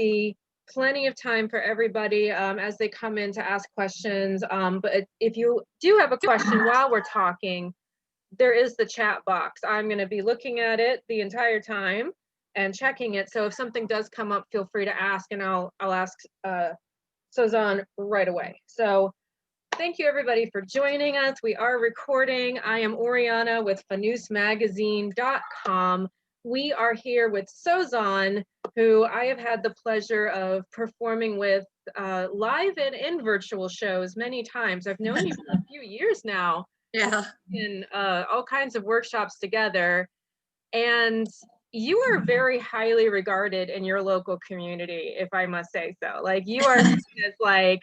be plenty of time for everybody as they come in to ask questions. But if you do have a question while we're talking, there is the chat box. I'm going to be looking at it the entire time and checking it. So if something does come up, feel free to ask, and I'll ask Souzan right away. So thank you everybody for joining us. We are recording. I am Oriana with FanoosMagazine.com. We are here with Souzan, who I have had the pleasure of performing with live and in virtual shows many times. I've known you for a few years now. Yeah. In all kinds of workshops together. And you are very highly regarded in your local community, if I must say so. Like, you are seen as like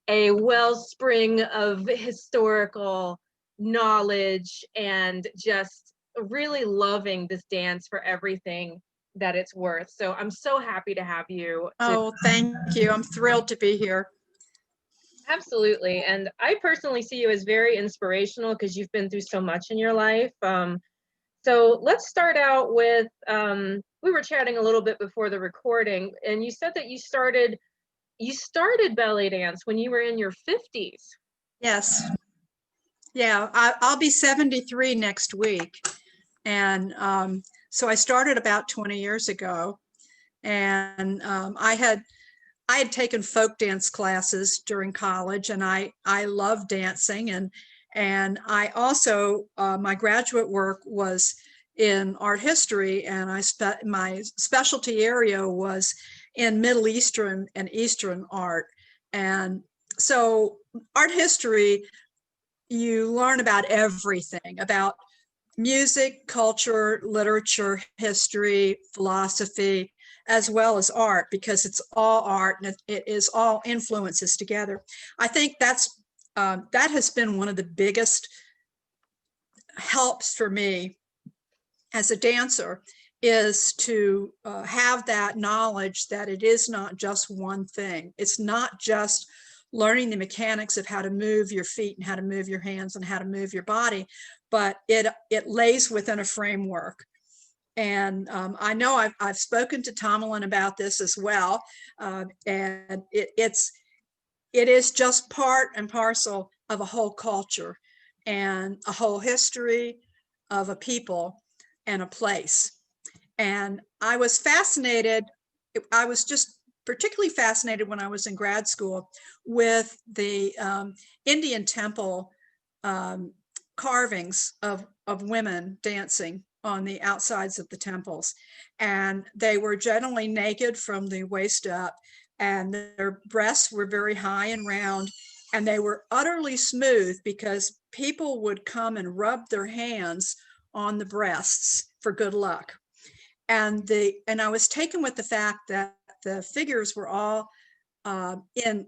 a wellspring of historical knowledge and just really loving this dance for everything that it's worth. So I'm so happy to have you. Oh, thank you. I'm thrilled to be here. Absolutely. And I personally see you as very inspirational because you've been through so much in your life. So let's start out with, we were chatting a little bit before the recording, and you said that you started ballet dance when you were in your 50s. Yes. Yeah, I'll be 73 next week. And so I started about 20 years ago. And I had taken folk dance classes during college, and I love dancing. And I also, my graduate work was in art history, and my specialty area was in Middle Eastern and Eastern art. And so art history, you learn about everything, about music, culture, literature, history, philosophy, as well as art, because it's all art and it is all influences together. I think that has been one of the biggest helps for me as a dancer, is to have that knowledge that it is not just one thing. It's not just learning the mechanics of how to move your feet and how to move your hands and how to move your body, but it lays within a framework. And I know I've spoken to Tomalin about this as well, and it is just part and parcel of a whole culture and a whole history of a people and a place. And I was fascinated. I was just particularly fascinated when I was in grad school with the Indian temple carvings of women dancing on the outsides of the temples. And they were generally naked from the waist up, and their breasts were very high and round, and they were utterly smooth because people would come and rub their hands on the breasts for good luck. And I was taken with the fact that the figures were all in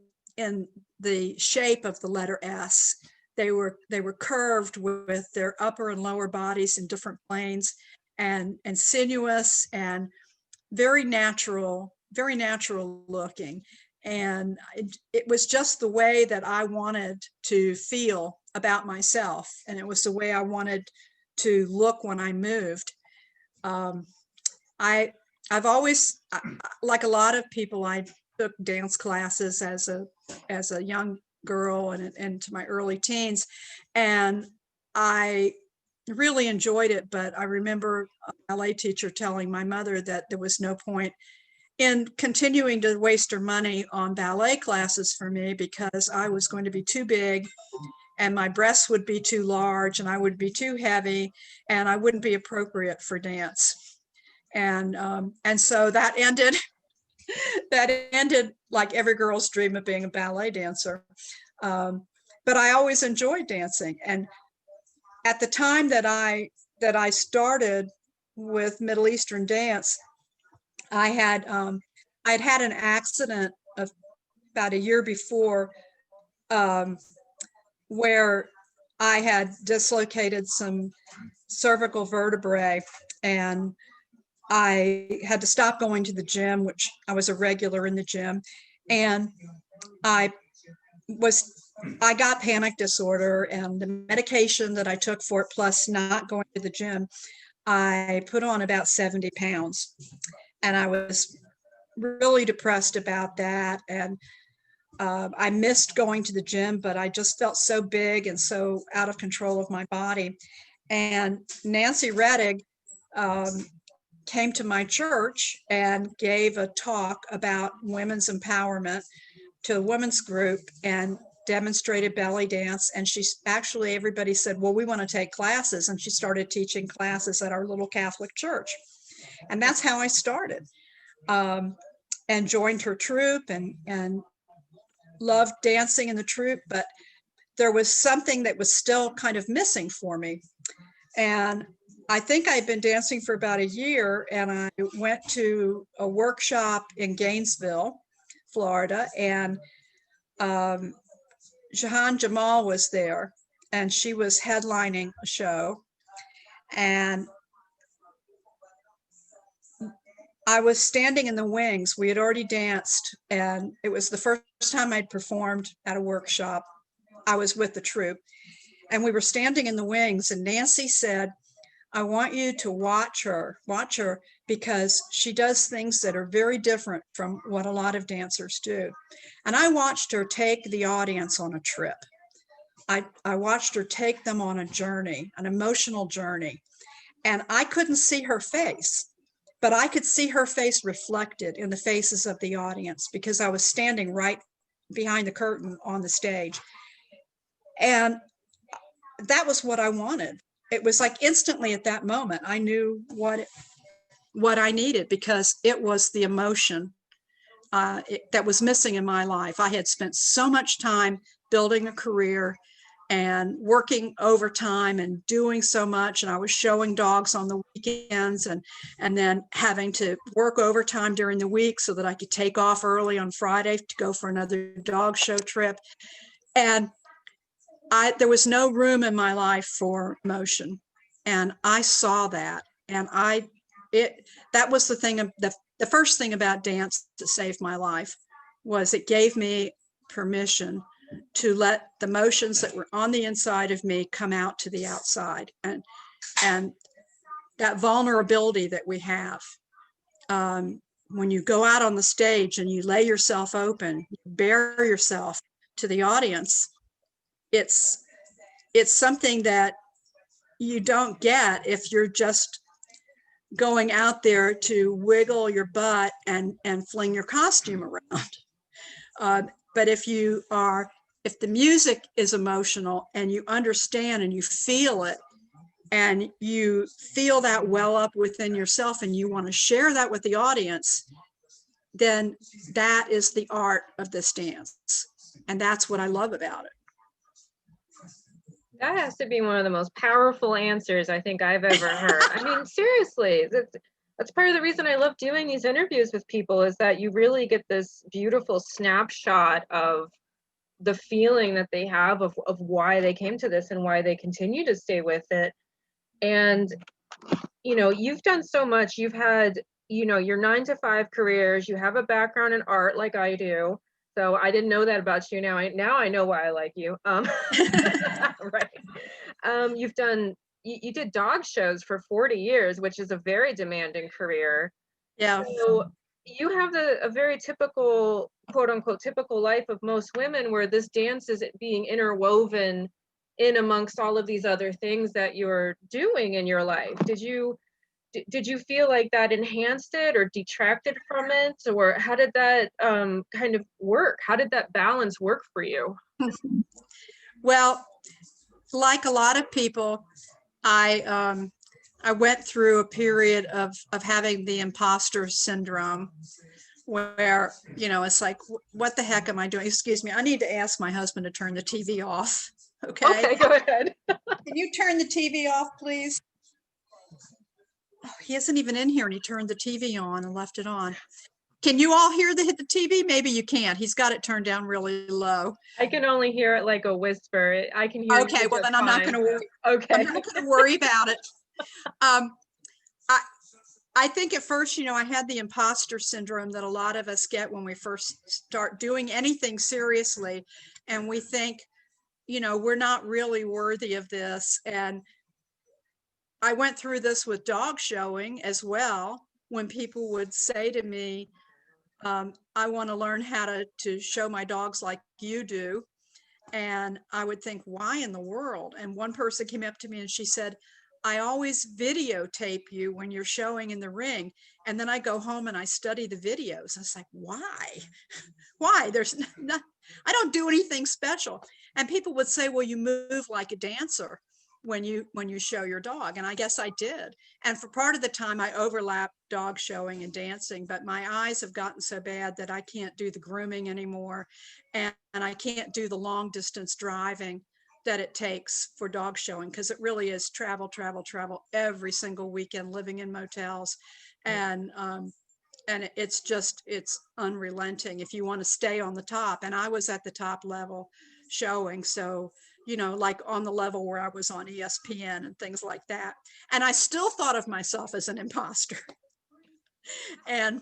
the shape of the letter S. They were curved with their upper and lower bodies in different planes, and sinuous and very natural looking. And it was just the way that I wanted to feel about myself, and it was the way I wanted to look when I moved. I've always, like a lot of people, I took dance classes as a young girl and into my early teens, and I really enjoyed it. But I remember a ballet teacher telling my mother that there was no point in continuing to waste her money on ballet classes for me, because I was going to be too big and my breasts would be too large and I would be too heavy and I wouldn't be appropriate for dance. And so that ended like every girl's dream of being a ballet dancer. But I always enjoyed dancing. And at the time that I started with Middle Eastern dance, I'd had an accident of about a year before, where I had dislocated some cervical vertebrae, and I had to stop going to the gym, which I was a regular in the gym. And I got panic disorder, and the medication that I took for it, plus not going to the gym, I put on about 70 pounds. And I was really depressed about that. And I missed going to the gym, but I just felt so big and so out of control of my body. And Nancy Rettig came to my church and gave a talk about women's empowerment to a women's group and demonstrated belly dance. And she's actually, everybody said, well, we want to take classes. And she started teaching classes at our little Catholic church. And that's how I started, and joined her troupe and loved dancing in the troupe. But there was something that was still kind of missing for me. And I think I'd been dancing for about a year, and I went to a workshop in Gainesville, Florida, and Jahan Jamal was there, and she was headlining a show. And I was standing in the wings. We had already danced, and it was the first time I'd performed at a workshop. I was with the troupe, and we were standing in the wings, and Nancy said, I want you to watch her, because she does things that are very different from what a lot of dancers do. And I watched her take the audience on a trip. I watched her take them on a journey, an emotional journey, and I couldn't see her face, but I could see her face reflected in the faces of the audience because I was standing right behind the curtain on the stage. And that was what I wanted. It was like instantly at that moment, I knew what I needed, because it was the emotion that was missing in my life. I had spent so much time building a career and working overtime and doing so much. And I was showing dogs on the weekends and then having to work overtime during the week so that I could take off early on Friday to go for another dog show trip. And there was no room in my life for emotion. And I saw that. And that was the thing, the first thing about dance that saved my life was it gave me permission to let the emotions that were on the inside of me come out to the outside. And that vulnerability that we have, when you go out on the stage and you lay yourself open, you bare yourself to the audience, it's something that you don't get if you're just going out there to wiggle your butt and fling your costume around. But if the music is emotional and you understand and you feel it, and you feel that well up within yourself and you want to share that with the audience, then that is the art of this dance. And that's what I love about it. That has to be one of the most powerful answers I think I've ever heard. I mean, seriously, that's part of the reason I love doing these interviews with people, is that you really get this beautiful snapshot of the feeling that they have of why they came to this and why they continue to stay with it. And, you've done so much. You've had, your 9-to-5 careers. You have a background in art like I do. So I didn't know that about you. Now I know why I like you. Right. You did dog shows for 40 years, which is a very demanding career. Yeah. So you have a very typical, quote unquote, typical life of most women, where this dance is being interwoven in amongst all of these other things that you're doing in your life. Did you feel like that enhanced it or detracted from it? Or how did that kind of work? How did that balance work for you? Well, like a lot of people, I went through a period of having the imposter syndrome, where, it's like, what the heck am I doing? Excuse me, I need to ask my husband to turn the TV off. Okay, go ahead. Can you turn the TV off, please? Oh, he isn't even in here, and he turned the TV on and left it on. Can you all hear the TV? Maybe you can't. He's got it turned down really low. I can only hear it like a whisper. I can hear. Okay, well then I'm not going to worry. Okay, I'm not going to worry about it. I think at first, I had the imposter syndrome that a lot of us get when we first start doing anything seriously, and we think, we're not really worthy of this. And I went through this with dog showing as well, when people would say to me, I want to learn how to show my dogs like you do. And I would think, why in the world? And one person came up to me and she said, I always videotape you when you're showing in the ring. And then I go home and I study the videos. I was like, why? Why? I don't do anything special. And people would say, well, you move like a dancer when you show your dog. And I guess I did. And for part of the time I overlapped dog showing and dancing, but my eyes have gotten so bad that I can't do the grooming anymore. And I can't do the long distance driving that it takes for dog showing, because it really is travel, travel, travel every single weekend, living in motels. And it's unrelenting if you want to stay on the top. And I was at the top level showing. So, like on the level where I was on ESPN and things like that. And I still thought of myself as an imposter. And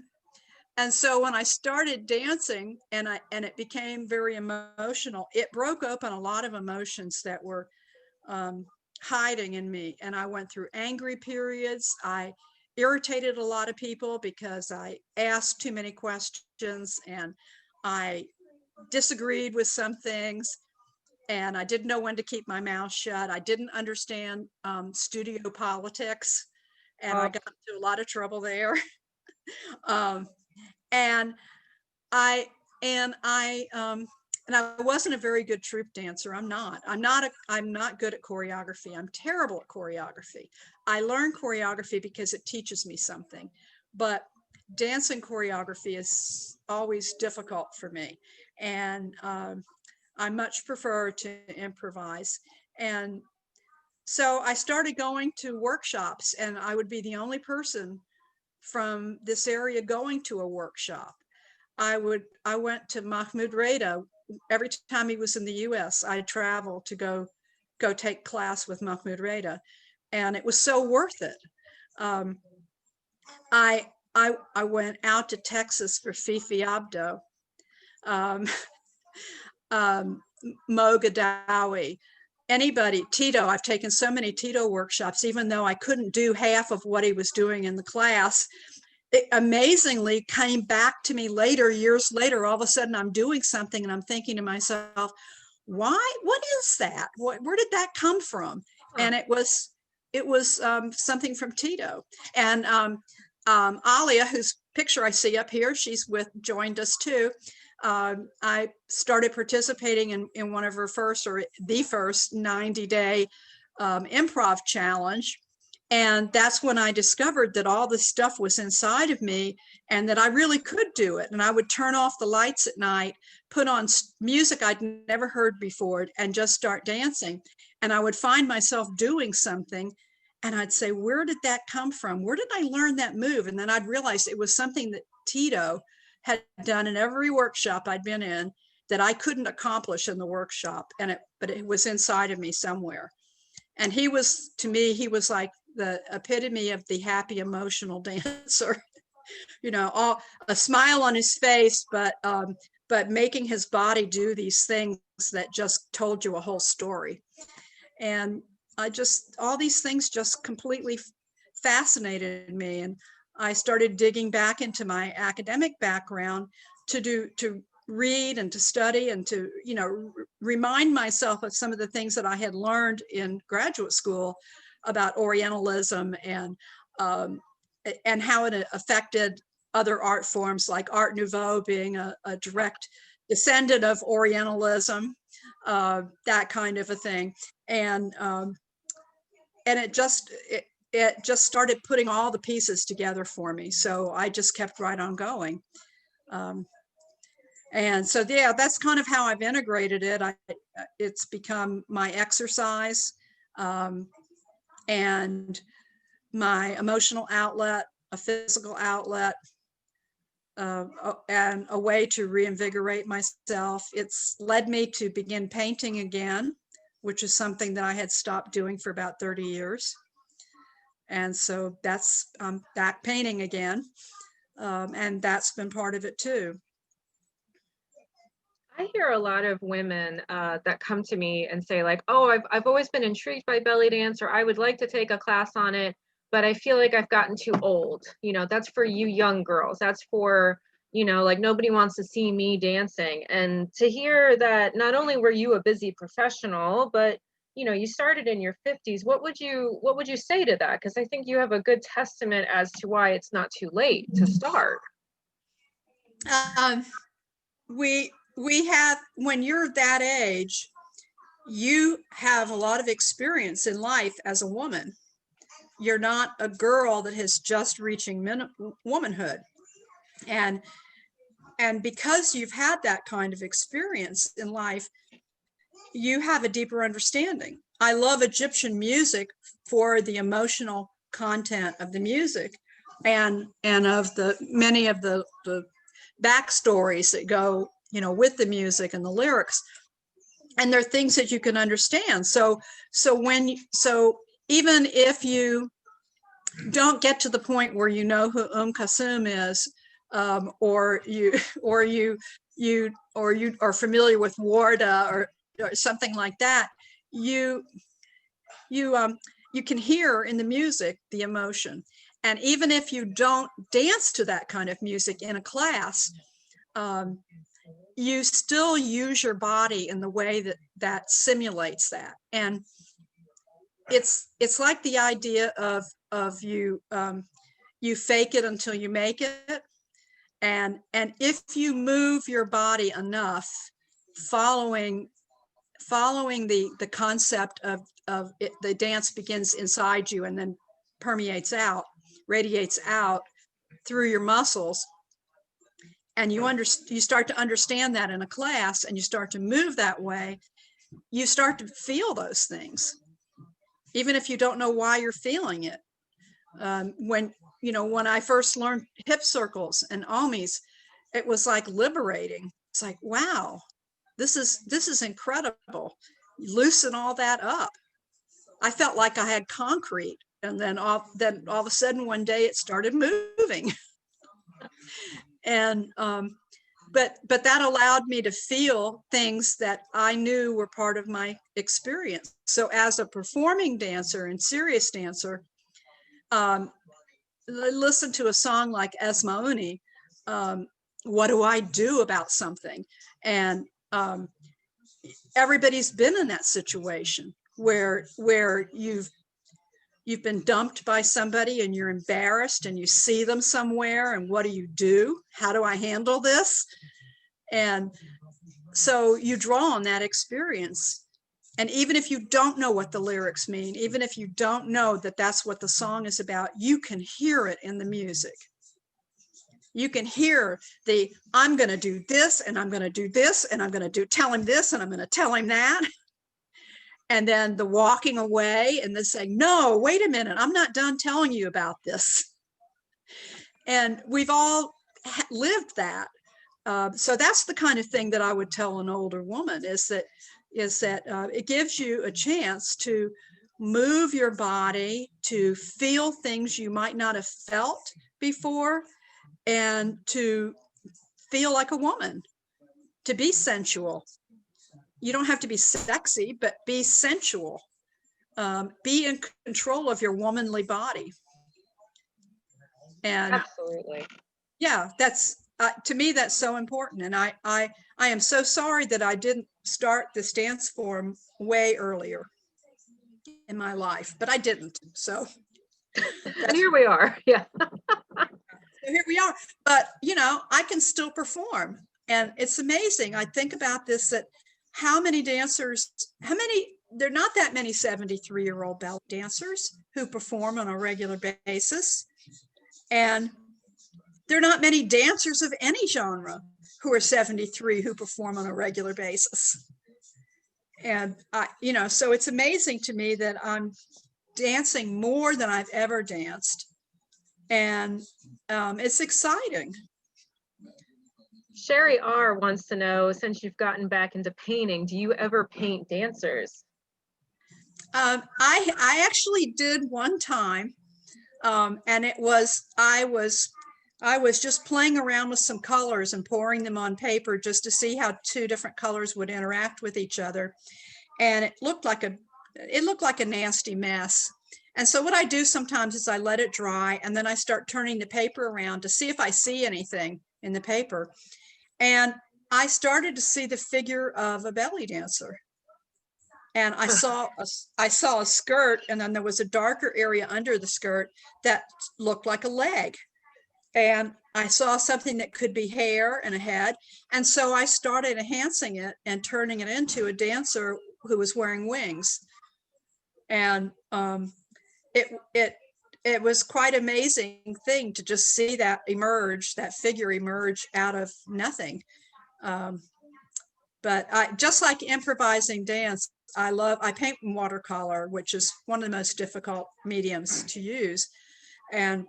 so when I started dancing and it became very emotional, it broke open a lot of emotions that were hiding in me. And I went through angry periods. I irritated a lot of people because I asked too many questions and I disagreed with some things. And I didn't know when to keep my mouth shut. I didn't understand studio politics, and I got into a lot of trouble there. um, and I wasn't a very good troupe dancer. I'm not good at choreography. I'm terrible at choreography. I learned choreography because it teaches me something, but dancing choreography is always difficult for me. And I much prefer to improvise. And so I started going to workshops, and I would be the only person from this area going to a workshop. I went to Mahmoud Reda every time he was in the US. I traveled to go take class with Mahmoud Reda, and it was so worth it. I went out to Texas for Fifi Abdo, Mo Gadawi, anybody, Tito. I've taken so many Tito workshops, even though I couldn't do half of what he was doing in the class. It amazingly came back to me later, years later. All of a sudden I'm doing something and I'm thinking to myself, what is that? Where did that come from? And it was something from Tito. And Alia, whose picture I see up here, joined us too. I started participating in one of her first, or the first 90-day improv challenge. And that's when I discovered that all this stuff was inside of me and that I really could do it. And I would turn off the lights at night, put on music I'd never heard before, and just start dancing. And I would find myself doing something and I'd say, where did that come from? Where did I learn that move? And then I'd realize it was something that Tito had done in every workshop I'd been in that I couldn't accomplish in the workshop. But it was inside of me somewhere. And he was like the epitome of the happy, emotional dancer. All a smile on his face, but making his body do these things that just told you a whole story. And all these things just completely fascinated me. And I started digging back into my academic background to read and to study and to, remind myself of some of the things that I had learned in graduate school about Orientalism and how it affected other art forms, like Art Nouveau being a direct descendant of Orientalism, that kind of a thing. And it just started putting all the pieces together for me. So I just kept right on going. And so, yeah, that's kind of how I've integrated it. It's become my exercise and my emotional outlet, a physical outlet, and a way to reinvigorate myself. It's led me to begin painting again, which is something that I had stopped doing for about 30 years. And so that's back painting again. And that's been part of it too. I hear a lot of women that come to me and say like, oh, I've always been intrigued by belly dance, or I would like to take a class on it, but I feel like I've gotten too old. That's for you young girls. That's for, like nobody wants to see me dancing. And to hear that not only were you a busy professional, but you started in your 50s, what would you say to that? Because I think you have a good testament as to why it's not too late to start. We have, when you're that age, you have a lot of experience in life as a woman. You're not a girl that has just reaching womanhood. And because you've had that kind of experience in life, you have a deeper understanding. I love Egyptian music for the emotional content of the music and of the many of the backstories that go, with the music and the lyrics. And they're things that you can understand. So even if you don't get to the point where you know who Kasum is, or you are familiar with Warda or something like that, you can hear in the music the emotion. And even if you don't dance to that kind of music in a class, you still use your body in the way that simulates that. And it's like the idea of you fake it until you make it. And if you move your body enough, following the concept of it, the dance begins inside you and then radiates out through your muscles. And you start to understand that in a class, and you start to move that way, you start to feel those things, even if you don't know why you're feeling it. When I first learned hip circles and omis, it was like liberating. It's like, wow, this is incredible. Loosen all that up. I felt like I had concrete, and then all of a sudden one day it started moving. And but that allowed me to feel things that I knew were part of my experience. So as a performing dancer and serious dancer, listen to a song like Esmauni, what do I do about something? And everybody's been in that situation where you've been dumped by somebody and you're embarrassed and you see them somewhere, and what do? How do I handle this? And so you draw on that experience. And even if you don't know what the lyrics mean, even if you don't know that that's what the song is about, you can hear it in the music. You can hear I'm going to do this, and I'm going to do this, and I'm going to tell him this, and I'm going to tell him that. And then the walking away and the saying, no, wait a minute, I'm not done telling you about this. And we've all lived that. So that's the kind of thing that I would tell an older woman, is that it gives you a chance to move your body, to feel things you might not have felt before, and to feel like a woman, to be sensual. You don't have to be sexy, but be sensual. Be in control of your womanly body. And absolutely, yeah, that's to me, that's so important. And I am so sorry that I didn't start this dance form way earlier in my life, but I didn't. So and here we are. Yeah. So here we are. But I can still perform, and it's amazing. I think about this, that how many dancers, there are not that many 73-year-old ballet dancers who perform on a regular basis. And there are not many dancers of any genre who are 73 who perform on a regular basis. And so it's amazing to me that I'm dancing more than I've ever danced. And it's exciting. Sherry R wants to know, since you've gotten back into painting, do you ever paint dancers? I actually did one time, and I was just playing around with some colors and pouring them on paper just to see how two different colors would interact with each other, and it looked like a nasty mess. And so what I do sometimes is I let it dry, and then I start turning the paper around to see if I see anything in the paper. And I started to see the figure of a belly dancer. And I saw a skirt, and then there was a darker area under the skirt that looked like a leg. And I saw something that could be hair and a head. And so I started enhancing it and turning it into a dancer who was wearing wings. And it was quite an amazing thing to just see that emerge, that figure emerge out of nothing. But just like improvising dance, I paint in watercolor, which is one of the most difficult mediums to use. And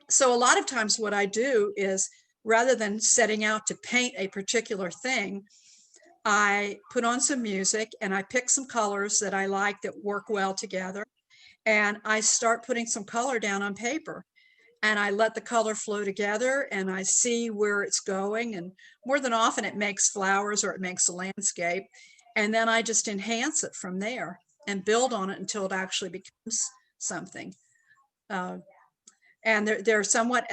so a lot of times what I do is, rather than setting out to paint a particular thing, I put on some music and I pick some colors that I like that work well together. And I start putting some color down on paper, and I let the color flow together, and I see where it's going. And more than often it makes flowers or it makes a landscape. And then I just enhance it from there and build on it until it actually becomes something. And they're somewhat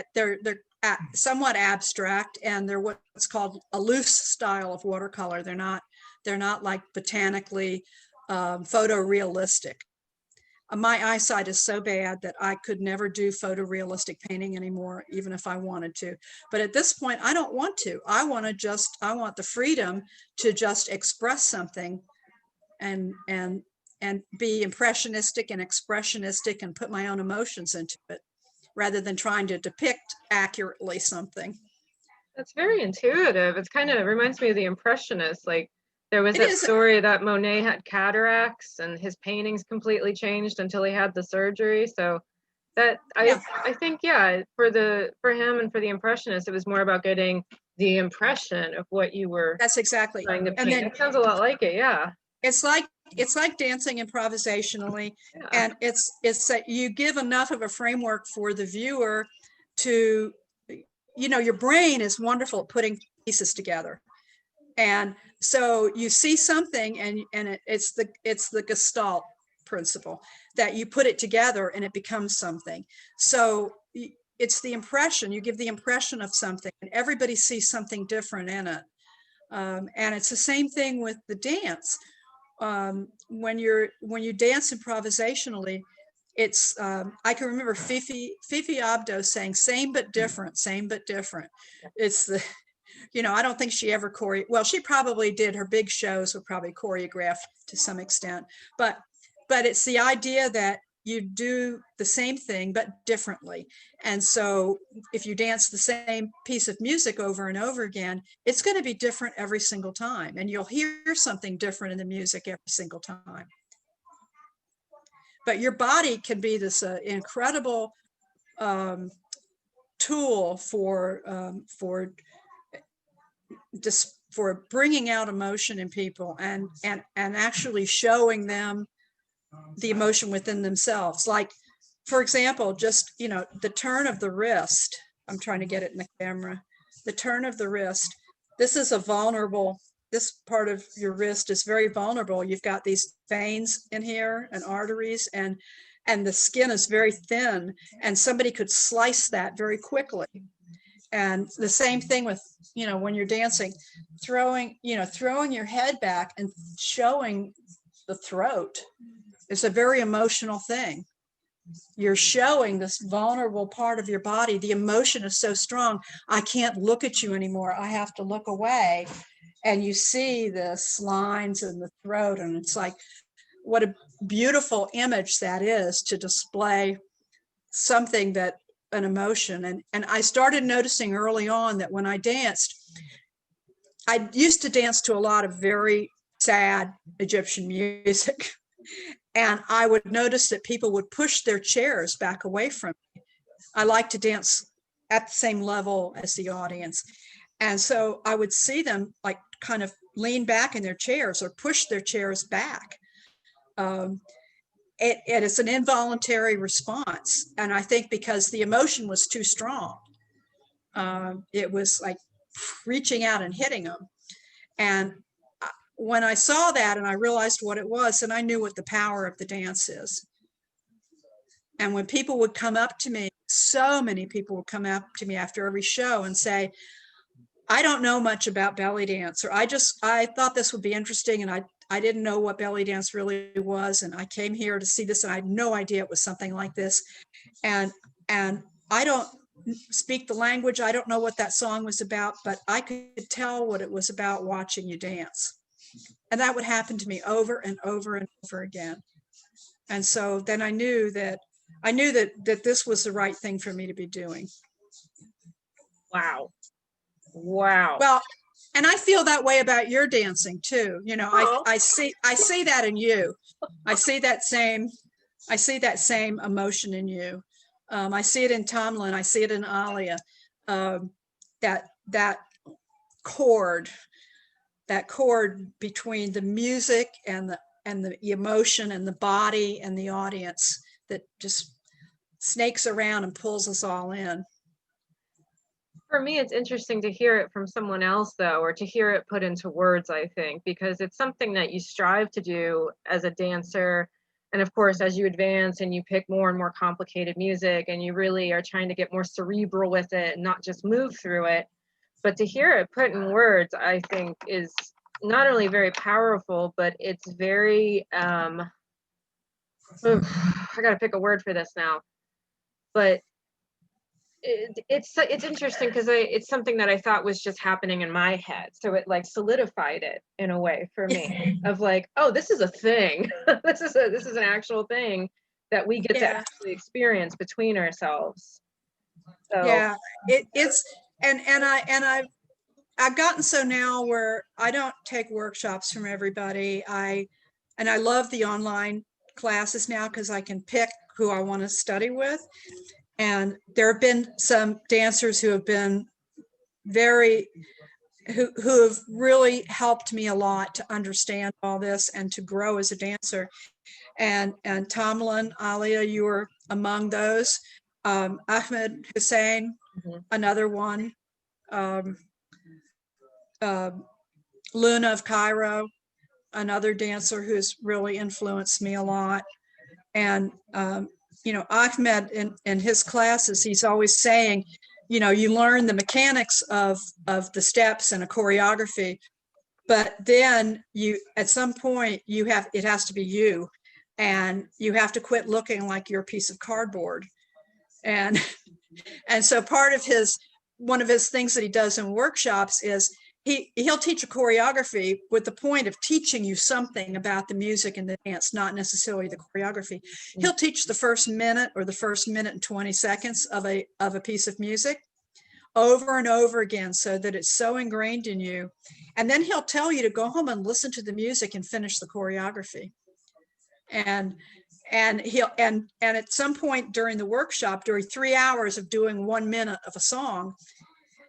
abstract, and they're what's called a loose style of watercolor. They're not like botanically photorealistic. My eyesight is so bad that I could never do photorealistic painting anymore, even if I wanted to. But at this point, I don't want to. I want the freedom to just express something and be impressionistic and expressionistic and put my own emotions into it, rather than trying to depict accurately something. That's very intuitive. It's kind of reminds me of the Impressionists. Like, there was that story that Monet had cataracts and his paintings completely changed until he had the surgery. So that I think, yeah, for him and for the Impressionists, it was more about getting the impression of what you were That's exactly trying to paint. And then, it sounds a lot like it. Yeah. It's like dancing improvisationally. Yeah. And it's that you give enough of a framework for the viewer to, your brain is wonderful at putting pieces together. And so you see something, and it's the Gestalt principle, that you put it together and it becomes something. So it's the impression, you give the impression of something, and everybody sees something different in it. And it's the same thing with the dance. When you dance improvisationally, it's I can remember Fifi Abdo saying, same but different, same but different. It's the I don't think she ever well, she probably did. Her big shows were probably choreographed to some extent, but it's the idea that you do the same thing but differently. And so if you dance the same piece of music over and over again, it's going to be different every single time, and you'll hear something different in the music every single time. But your body can be this incredible tool for bringing out emotion in people and actually showing them the emotion within themselves. Like, for example, just, the turn of the wrist. I'm trying to get it in the camera. The turn of the wrist. This is this part of your wrist is very vulnerable. You've got these veins in here and arteries, and the skin is very thin, and somebody could slice that very quickly. And the same thing with, when you're dancing, throwing your head back and showing the throat is a very emotional thing. You're showing this vulnerable part of your body. The emotion is so strong. I can't look at you anymore. I have to look away. And you see the lines in the throat. And it's like, what a beautiful image that is, to display something that an emotion. And I started noticing early on that when I danced, I used to dance to a lot of very sad Egyptian music. And I would notice that people would push their chairs back away from me. I like to dance at the same level as the audience. And so I would see them like kind of lean back in their chairs or push their chairs back. It is an involuntary response. And I think because the emotion was too strong, it was like reaching out and hitting them. And when I saw that and I realized what it was, and I knew what the power of the dance is. And when people would come up to me and so many people would come up to me after every show and say, I don't know much about belly dance, or I thought this would be interesting, and I didn't know what belly dance really was, and I came here to see this, and I had no idea it was something like this. And I don't speak the language. I don't know what that song was about, but I could tell what it was about watching you dance. And that would happen to me over and over and over again. And so then I knew that this was the right thing for me to be doing. Wow. Wow. Well, and I feel that way about your dancing too. You know, I see that in you. I see that same emotion in you. I see it in Tomlin. I see it in Alia. That chord between the music and the emotion and the body and the audience that just snakes around and pulls us all in. For me, it's interesting to hear it from someone else, though, or to hear it put into words, I think, because it's something that you strive to do as a dancer. And of course, as you advance and you pick more and more complicated music and you really are trying to get more cerebral with it and not just move through it, but to hear it put in words, I think is not only very powerful, but it's very, I gotta pick a word for this now, but it's interesting because it's something that I thought was just happening in my head. So it like solidified it in a way for me of like, oh, this is a thing. this is an actual thing that we get to actually experience between ourselves. So yeah, it's and I've gotten so now where I don't take workshops from everybody. I love the online classes now because I can pick who I want to study with. And there have been some dancers who have been who have really helped me a lot to understand all this and to grow as a dancer. And Tomlin, Alia, you were among those. Ahmed Hussein, another one. Luna of Cairo, another dancer who's really influenced me a lot. And you know, Ahmed in his classes, he's always saying, you know, you learn the mechanics of the steps and a choreography, but then you, at some point, it has to be you, and you have to quit looking like you're a piece of cardboard. And so one of his things that he does in workshops is he'll teach a choreography with the point of teaching you something about the music and the dance, not necessarily the choreography. He'll teach the first minute or the first minute and 20 seconds of a piece of music over and over again so that it's so ingrained in you. And then he'll tell you to go home and listen to the music and finish the choreography. And at some point during the workshop, during 3 hours of doing 1 minute of a song,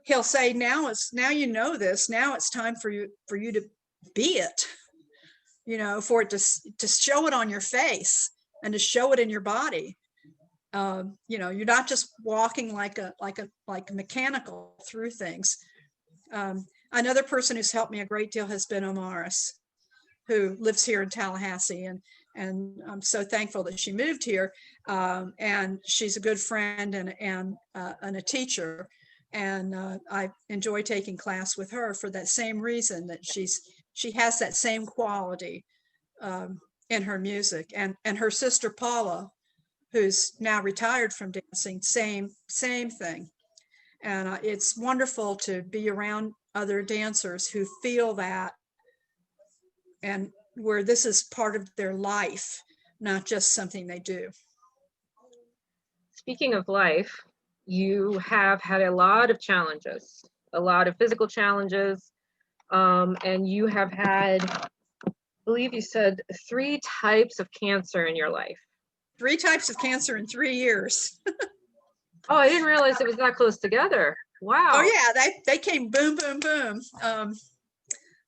he'll say, now you know this, now it's time for you to be it, you know, for it to show it on your face and to show it in your body. You know, you're not just walking like a mechanical through things. Another person who's helped me a great deal has been Omaris, who lives here in Tallahassee, and I'm so thankful that she moved here. And she's a good friend and a teacher. And I enjoy taking class with her for that same reason, that she has that same quality in her music. And her sister Paula, who's now retired from dancing, same thing. And it's wonderful to be around other dancers who feel that, and where this is part of their life, not just something they do. Speaking of life, you have had a lot of challenges, a lot of physical challenges, and you have had, I believe you said, 3 types of cancer in your life. 3 types of cancer in 3 years. Oh, I didn't realize it was that close together. Wow. Oh yeah, they came boom, boom, boom.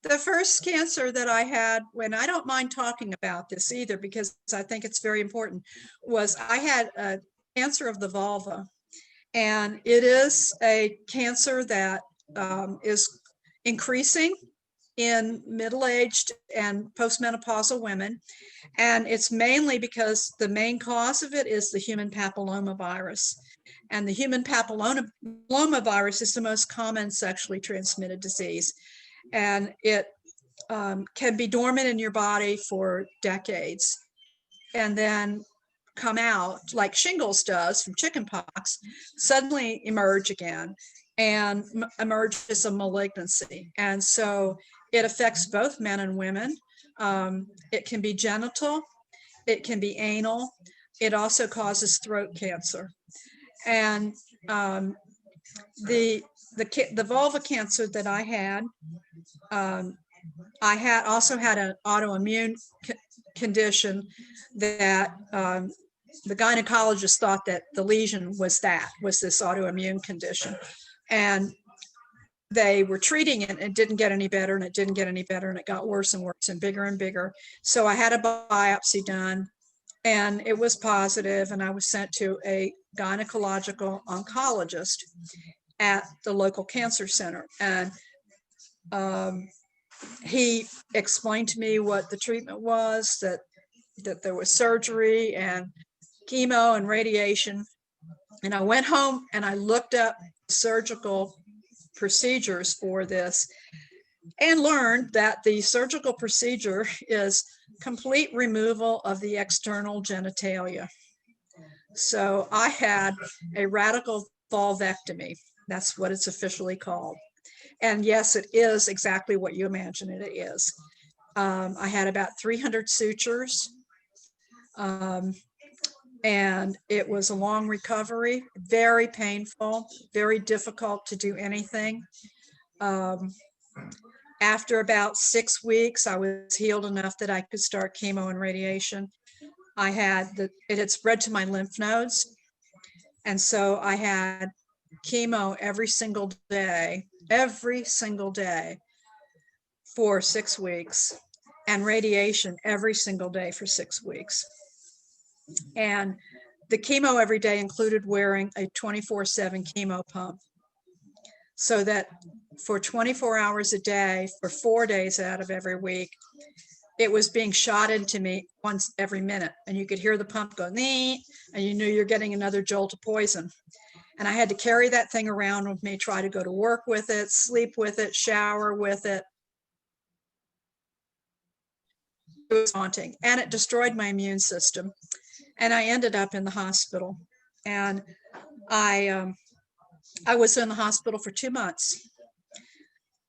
The first cancer that I had, when I don't mind talking about this either, because I think it's very important, was I had a cancer of the vulva. And it is a cancer that is increasing. in middle-aged and postmenopausal women. And it's mainly because the main cause of it is the human papillomavirus. And the human papillomavirus is the most common sexually transmitted disease. And it can be dormant in your body for decades and then come out like shingles does from chickenpox, suddenly emerge again and emerge as a malignancy. And so it affects both men and women. It can be genital, it can be anal. It also causes throat cancer. And the vulva cancer that I had also had an autoimmune condition that the gynecologist thought that the lesion was this autoimmune condition. And they were treating it and it didn't get any better, and it didn't get any better, and it got worse and worse and bigger and bigger. So I had a biopsy done and it was positive, and I was sent to a gynecological oncologist at the local cancer center. And he explained to me what the treatment was, that there was surgery and chemo and radiation. And I went home and I looked up surgical procedures for this and learned that the surgical procedure is complete removal of the external genitalia. So I had a radical vulvectomy. That's what it's officially called. And yes, it is exactly what you imagine it is. I had about 300 sutures. And it was a long recovery, very painful, very difficult to do anything. After about 6 weeks, I was healed enough that I could start chemo and radiation. It had spread to my lymph nodes. And so I had chemo every single day for 6 weeks, and radiation every single day for 6 weeks. And the chemo every day included wearing a 24/7 chemo pump, so that for 24 hours a day, for 4 days out of every week, it was being shot into me once every minute. And you could hear the pump go, nee, and you knew you're getting another jolt of poison. And I had to carry that thing around with me, try to go to work with it, sleep with it, shower with it. It was haunting, and it destroyed my immune system. And I ended up in the hospital. And I was in the hospital for 2 months.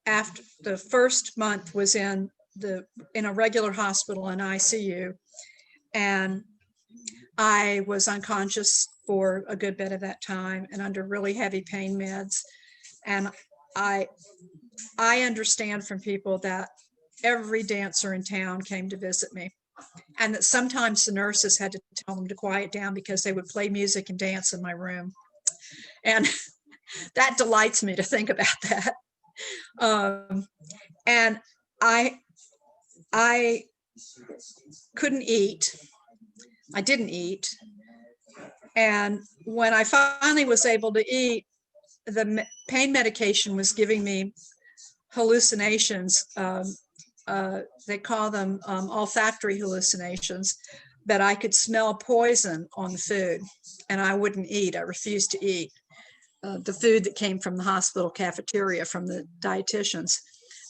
After the first month was in a regular hospital in ICU, and I was unconscious for a good bit of that time and under really heavy pain meds. And I understand from people that every dancer in town came to visit me, and that sometimes the nurses had to tell them to quiet down because they would play music and dance in my room. And that delights me to think about that. And I couldn't eat. I didn't eat. And when I finally was able to eat, the pain medication was giving me hallucinations. They call them olfactory hallucinations, that I could smell poison on the food, and I wouldn't eat. I refused to eat the food that came from the hospital cafeteria from the dietitians.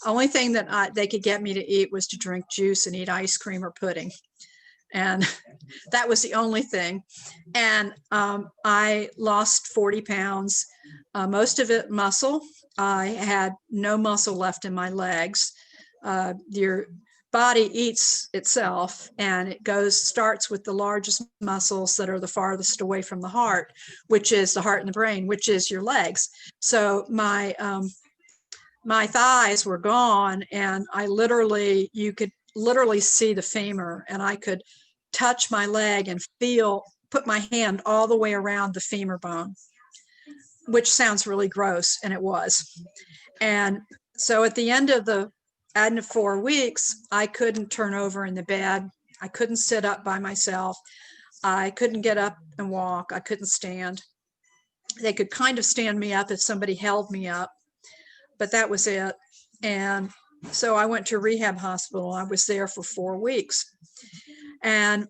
Only thing that they could get me to eat was to drink juice and eat ice cream or pudding. And that was the only thing. And I lost 40 pounds, most of it muscle. I had no muscle left in my legs. Your body eats itself, and it starts with the largest muscles that are the farthest away from the heart, which is the heart and the brain, which is your legs. So my thighs were gone, and you could literally see the femur, and I could touch my leg and put my hand all the way around the femur bone, which sounds really gross, and it was. And so at the end of 4 weeks, I couldn't turn over in the bed. I couldn't sit up by myself. I couldn't get up and walk. I couldn't stand. They could kind of stand me up if somebody held me up, but that was it. And So I went to rehab hospital. I was there for 4 weeks. And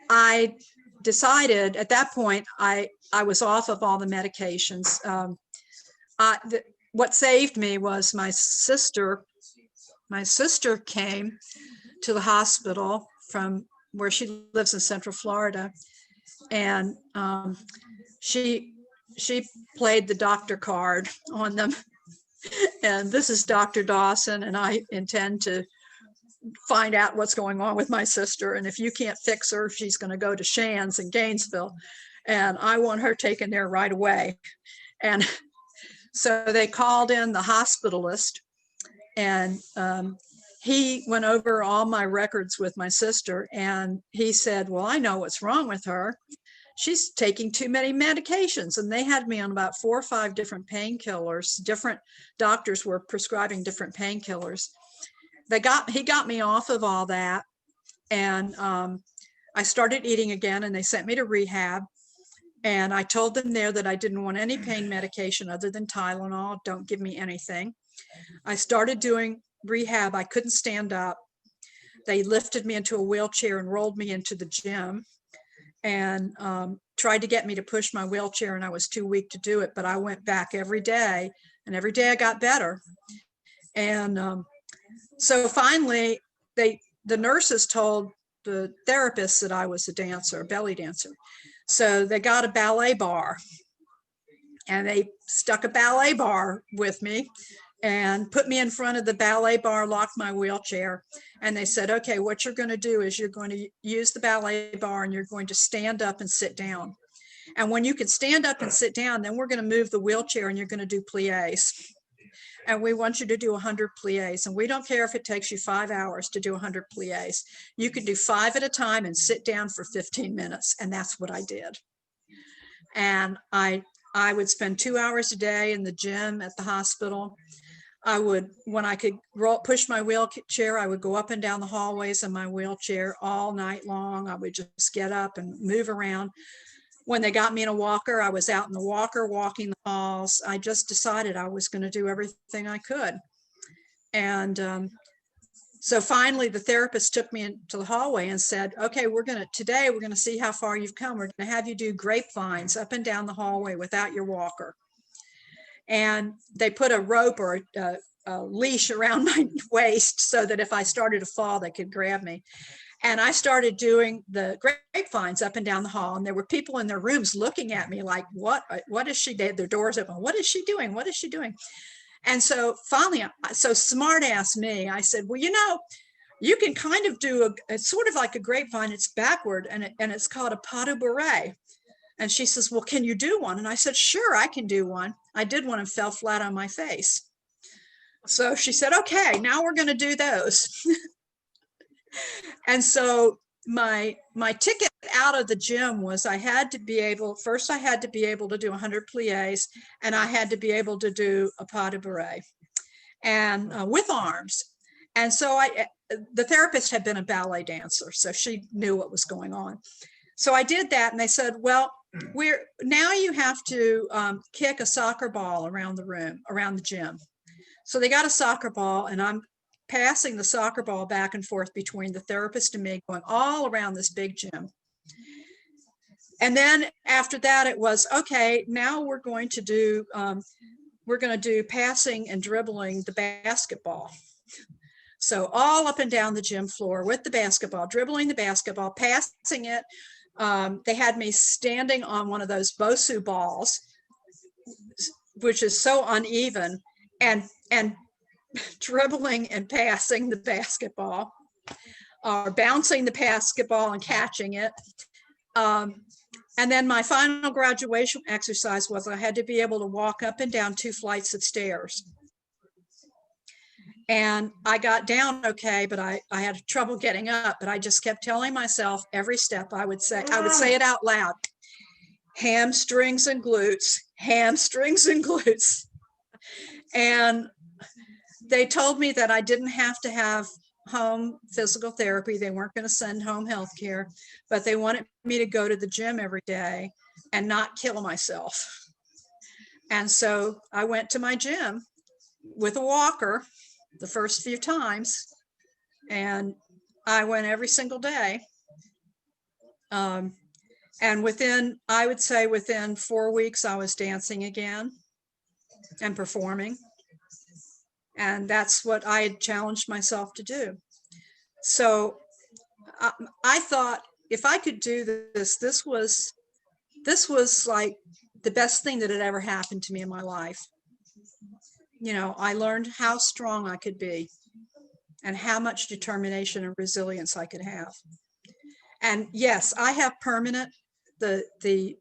I decided at that point, I was off of all the medications. What saved me was my sister. My sister came to the hospital from where she lives in Central Florida. And she played the doctor card on them. And this is Dr. Dawson, and I intend to find out what's going on with my sister. And if you can't fix her, she's going to go to Shands in Gainesville. And I want her taken there right away. And so they called in the hospitalist, and he went over all my records with my sister. And he said, well, I know what's wrong with her. She's taking too many medications. And they had me on about 4 or 5 different painkillers. Different doctors were prescribing different painkillers. He got me off of all that. And I started eating again, and they sent me to rehab. And I told them there that I didn't want any pain medication other than Tylenol. Don't give me anything. I started doing rehab. I couldn't stand up. They lifted me into a wheelchair and rolled me into the gym, and tried to get me to push my wheelchair, and I was too weak to do it. But I went back every day, and every day I got better. And so finally, the nurses told the therapists that I was a dancer, a belly dancer. So they got a ballet bar, and they stuck a ballet bar with me and put me in front of the ballet bar, locked my wheelchair. And they said, okay, what you're going to do is you're going to use the ballet bar, and you're going to stand up and sit down. And when you can stand up and sit down, then we're going to move the wheelchair, and you're going to do plies. And we want you to do 100 plies. And we don't care if it takes you 5 hours to do 100 plies. You can do 5 at a time and sit down for 15 minutes. And that's what I did. And I would spend 2 hours a day in the gym at the hospital. I would, when I could push my wheelchair, I would go up and down the hallways in my wheelchair all night long. I would just get up and move around. When they got me in a walker, I was out in the walker walking the halls. I just decided I was going to do everything I could. And so finally the therapist took me into the hallway and said, okay, today we're going to see how far you've come. We're going to have you do grapevines up and down the hallway without your walker. And they put a rope or a leash around my waist so that if I started to fall, they could grab me. And I started doing the grapevines up and down the hall. And there were people in their rooms looking at me like, what is she doing? Their doors open. What is she doing? What is she doing? And so finally, so smart ass me, I said, well, you can kind of do it's sort of like a grapevine. It's backward, and it's called a pas de bourrée. And she says, well, can you do one? And I said, sure, I can do one. I did one and fell flat on my face. So she said, okay, now we're going to do those. And so my ticket out of the gym was I had to be able to do 100 plies, and I had to be able to do a pas de bourrée, and with arms. And so the therapist had been a ballet dancer, so she knew what was going on. So I did that, and they said, well, now you have to kick a soccer ball around the room, around the gym. So they got a soccer ball, and I'm passing the soccer ball back and forth between the therapist and me, going all around this big gym. And then after that, it was, okay, now we're going to do passing and dribbling the basketball. So all up and down the gym floor with the basketball, dribbling the basketball, passing it. They had me standing on one of those Bosu balls, which is so uneven, and dribbling and passing the basketball, or bouncing the basketball and catching it. And then my final graduation exercise was I had to be able to walk up and down 2 flights of stairs. And I got down okay, but I had trouble getting up. But I just kept telling myself every step I would say it out loud: hamstrings and glutes, hamstrings and glutes. And they told me that I didn't have to have home physical therapy. They weren't going to send home health care, but they wanted me to go to the gym every day and not kill myself. And so I went to my gym, with a walker the first few times, and I went every single day. And I would say within 4 weeks, I was dancing again and performing. And that's what I had challenged myself to do. So I thought, if I could do this, this was like the best thing that had ever happened to me in my life. You know, I learned how strong I could be and how much determination and resilience I could have. And yes, I have permanent, the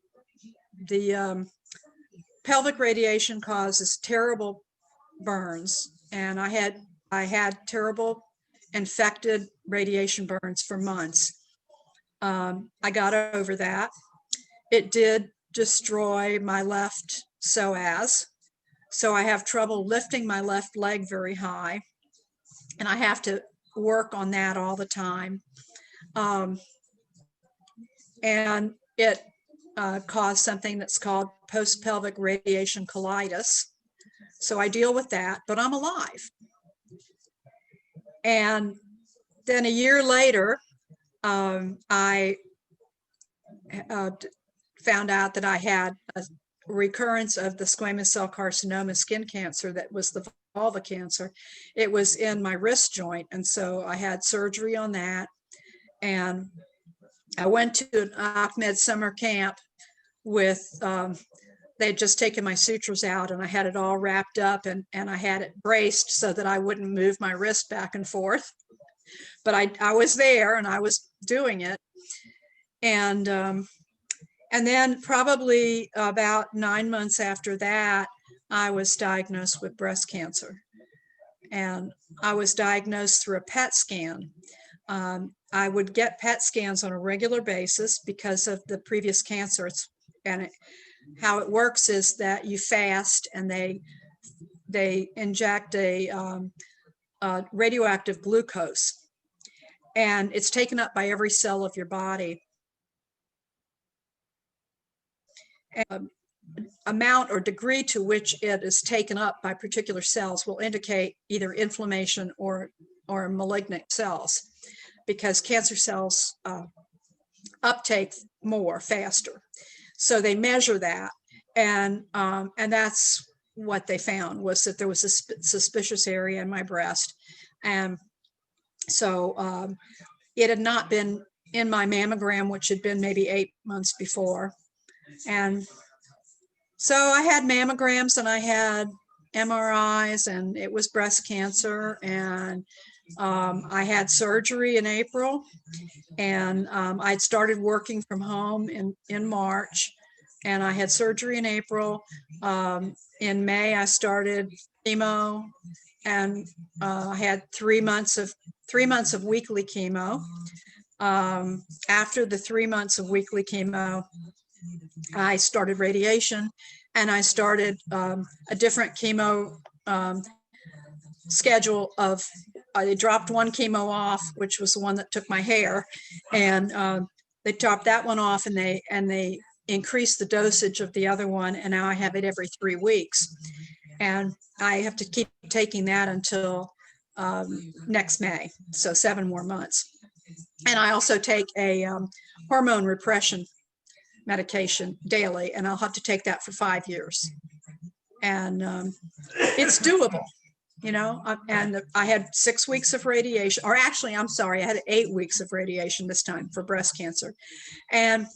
pelvic radiation causes terrible burns. And I had terrible infected radiation burns for months. I got over that. It did destroy my left psoas. So I have trouble lifting my left leg very high. And I have to work on that all the time. And it caused something that's called post-pelvic radiation colitis. So I deal with that, but I'm alive. And then a year later, I found out that I had a recurrence of the squamous cell carcinoma skin cancer that was the vulva cancer. It was in my wrist joint. And so I had surgery on that. And I went to an Ahmed summer camp with, they had just taken my sutures out, and I had it all wrapped up, and I had it braced so that I wouldn't move my wrist back and forth. But I was there and I was doing it. And then probably about 9 months after that, I was diagnosed with breast cancer. And I was diagnosed through a PET scan. I would get PET scans on a regular basis because of the previous cancer. How it works is that you fast, and they inject a radioactive glucose, and it's taken up by every cell of your body. Amount or degree to which it is taken up by particular cells will indicate either inflammation or malignant cells, because cancer cells uptake more faster. So they measure that, and that's what they found, was that there was a suspicious area in my breast. And so it had not been in my mammogram, which had been maybe 8 months before. And so I had mammograms and I had MRIs, and it was breast cancer. And I had surgery in April, and I'd started working from home in March, and I had surgery in April. In May, I started chemo, and I had 3 months of weekly chemo. After the 3 months of weekly chemo, I started radiation, and I started a different chemo schedule of, they dropped one chemo off, which was the one that took my hair, and they dropped that one off, and they increased the dosage of the other one, and now I have it every 3 weeks, and I have to keep taking that until next May, so 7 more months. And I also take a hormone repression medication daily, and I'll have to take that for 5 years. And it's doable, you know. And I had 6 weeks of radiation, or actually, I'm sorry, I had 8 weeks of radiation this time for breast cancer. And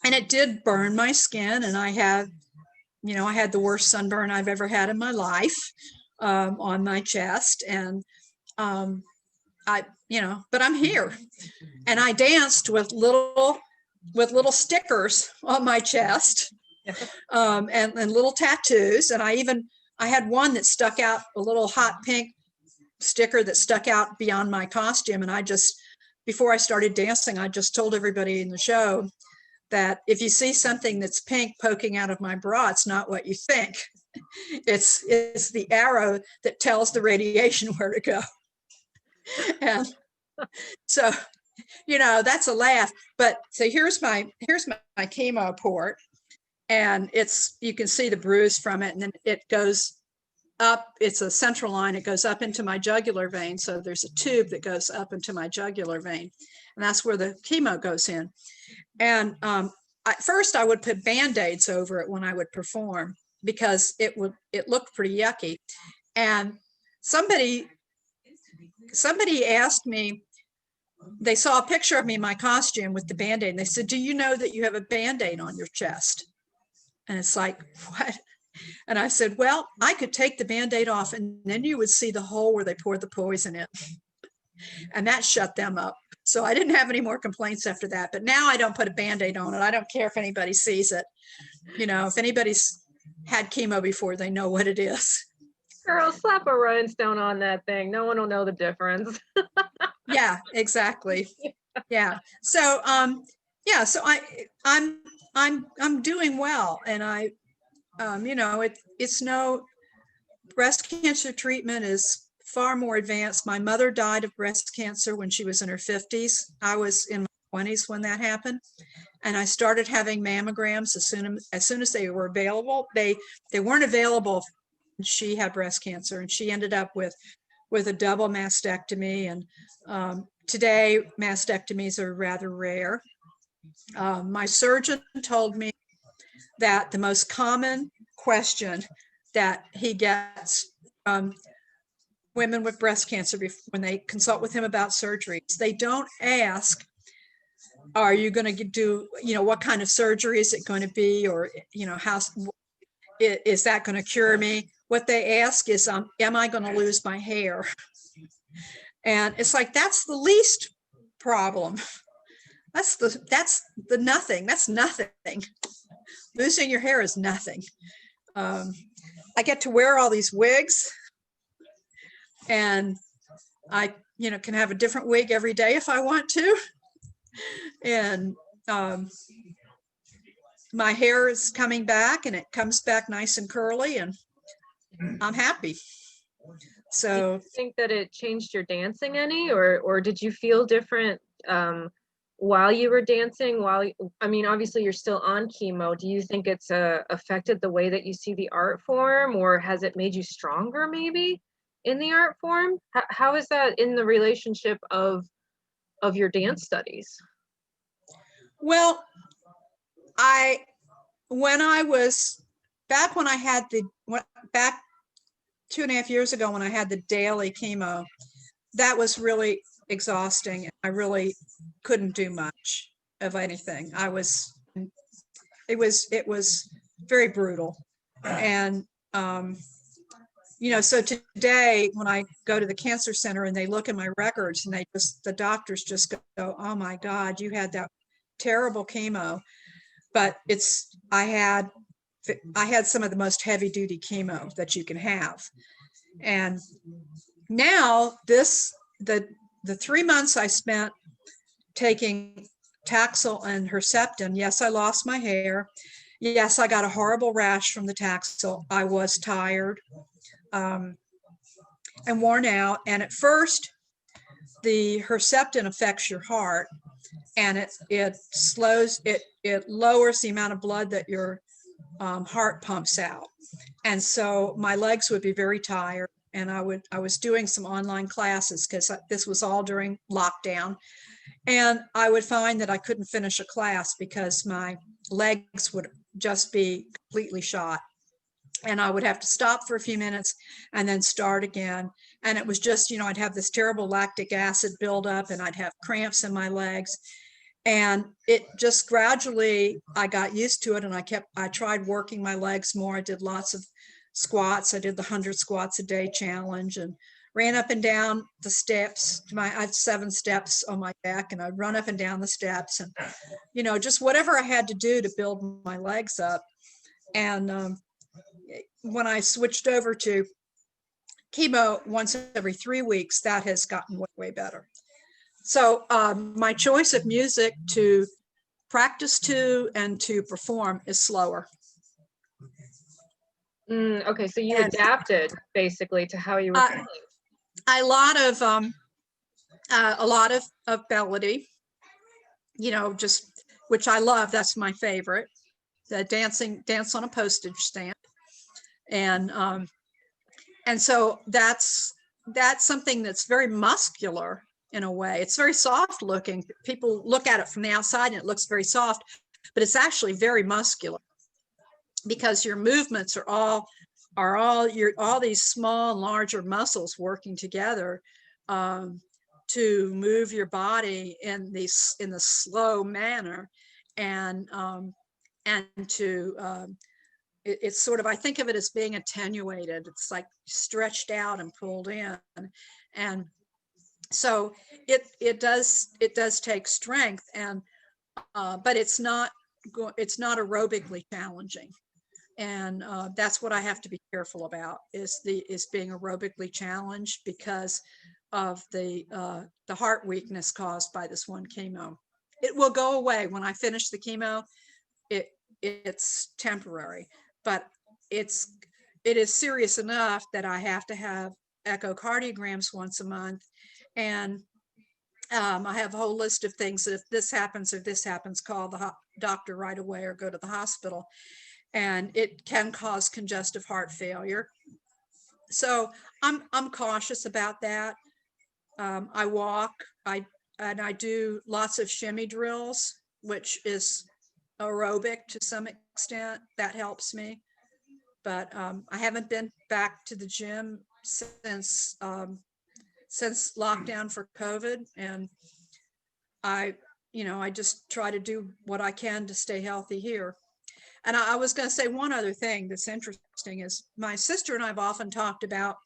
it did burn my skin, and I had the worst sunburn I've ever had in my life on my chest. And but I'm here, and I danced with little stickers on my chest, and little tattoos. And I had one that stuck out, a little hot pink sticker that stuck out beyond my costume. And before I started dancing, I just told everybody in the show that if you see something that's pink poking out of my bra, it's not what you think. It's the arrow that tells the radiation where to go. And so, that's a laugh. But so here's my chemo port, and you can see the bruise from it, and then it goes up, it's a central line. It goes up into my jugular vein. So there's a tube that goes up into my jugular vein, and that's where the chemo goes in. And at first I would put Band-Aids over it when I would perform because it looked pretty yucky. And somebody asked me, they saw a picture of me in my costume with the Band-Aid, and they said, "Do you know that you have a Band-Aid on your chest?" And it's like, what? And I said, well, I could take the Band-Aid off and then you would see the hole where they poured the poison in. And that shut them up. So I didn't have any more complaints after that. But now I don't put a Band-Aid on it. I don't care if anybody sees it. You know, if anybody's had chemo before, they know what it is. Girl, slap a rhinestone on that thing. No one will know the difference. Yeah, exactly. Yeah. So yeah, so I'm doing well, and I you know, it's no, breast cancer treatment is far more advanced. My mother died of breast cancer when she was in her 50s. I was in my 20s when that happened. And I started having mammograms as soon as they were available. They weren't available when she had breast cancer, and she ended up with a double mastectomy. And today mastectomies are rather rare. My surgeon told me that the most common question that he gets from women with breast cancer when they consult with him about surgeries, they don't ask, are you going to do, you know, what kind of surgery is it going to be? Or, you know, how is that going to cure me? What they ask is, am I going to lose my hair? And it's like, that's the least problem. That's the nothing. That's nothing. Losing your hair is nothing. I get to wear all these wigs, and I, you know, can have a different wig every day if I want to. And my hair is coming back, and it comes back nice and curly, and I'm happy. So do you think that it changed your dancing any, or did you feel different while you were dancing? I mean, obviously you're still on chemo. Do you think it's affected the way that you see the art form, or has it made you stronger maybe in the art form? How is that in the relationship of your dance studies? well, when I was back, when I had back 2.5 years ago, when I had the daily chemo, that was really exhausting. I really couldn't do much of anything. It was very brutal. And you know, so today when I go to the cancer center and they look at my records, and the doctors just go, oh my God, you had that terrible chemo. But I had some of the most heavy duty chemo that you can have. And now the 3 months I spent taking Taxol and Herceptin, yes, I lost my hair. Yes, I got a horrible rash from the Taxol. I was tired and worn out. And at first, the Herceptin affects your heart, and it lowers the amount of blood that your heart pumps out. And so my legs would be very tired. And I was doing some online classes because this was all during lockdown. And I would find that I couldn't finish a class because my legs would just be completely shot. And I would have to stop for a few minutes and then start again. And it was just, you know, I'd have this terrible lactic acid buildup, and I'd have cramps in my legs. And it just gradually, I got used to it, and I tried working my legs more. I did lots of squats. I did the 100 squats a day challenge, and ran up and down the steps. I had 7 steps on my back, and I'd run up and down the steps, and, you know, just whatever I had to do to build my legs up. And when I switched over to chemo once every 3 weeks, that has gotten way, way better. So my choice of music to practice to and to perform is slower. Okay, so you adapted basically to how you were feeling. A lot of melody, you know, just, which I love. That's my favorite. The dance on a postage stamp. And and so that's something that's very muscular in a way. It's very soft looking. People look at it from the outside and it looks very soft, but it's actually very muscular, because your movements are all these small and larger muscles working together to move your body in the slow manner, and to it's sort of, I think of it as being attenuated. It's like stretched out and pulled in, and so it does take strength, and but it's not aerobically challenging. And that's what I have to be careful about, is being aerobically challenged, because of the heart weakness caused by this one chemo. It will go away when I finish the chemo. It's temporary, but it is serious enough that I have to have echocardiograms once a month, and I have a whole list of things that if this happens or this happens, call the doctor right away or go to the hospital. And it can cause congestive heart failure. So I'm cautious about that. I walk, and I do lots of shimmy drills, which is aerobic to some extent. That helps me. But I haven't been back to the gym since lockdown for COVID, and I just try to do what I can to stay healthy here. And I was going to say one other thing that's interesting is my sister and I have often talked about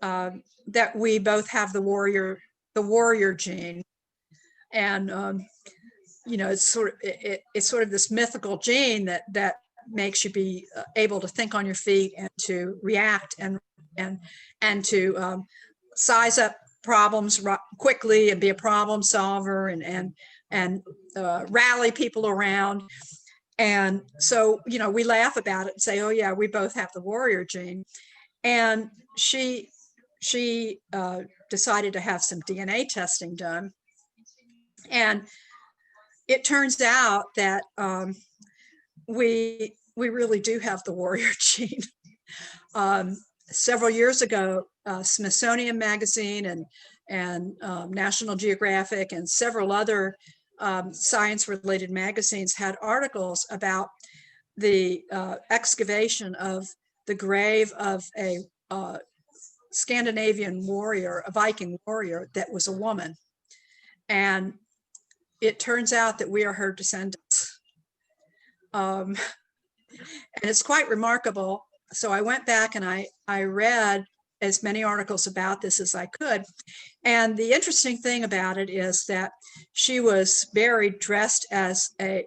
that we both have the warrior gene, and it's sort of this mythical gene that makes you be able to think on your feet and to react and to size up problems quickly and be a problem solver and rally people around. And so, we laugh about it and say, oh yeah, we both have the warrior gene. And she decided to have some DNA testing done. And it turns out that we really do have the warrior gene. Several years ago, Smithsonian Magazine and National Geographic and several other science-related magazines had articles about the excavation of the grave of a Scandinavian warrior, a Viking warrior that was a woman. And it turns out that we are her descendants. And it's quite remarkable. So I went back and I read as many articles about this as I could. And the interesting thing about it is that she was buried dressed as a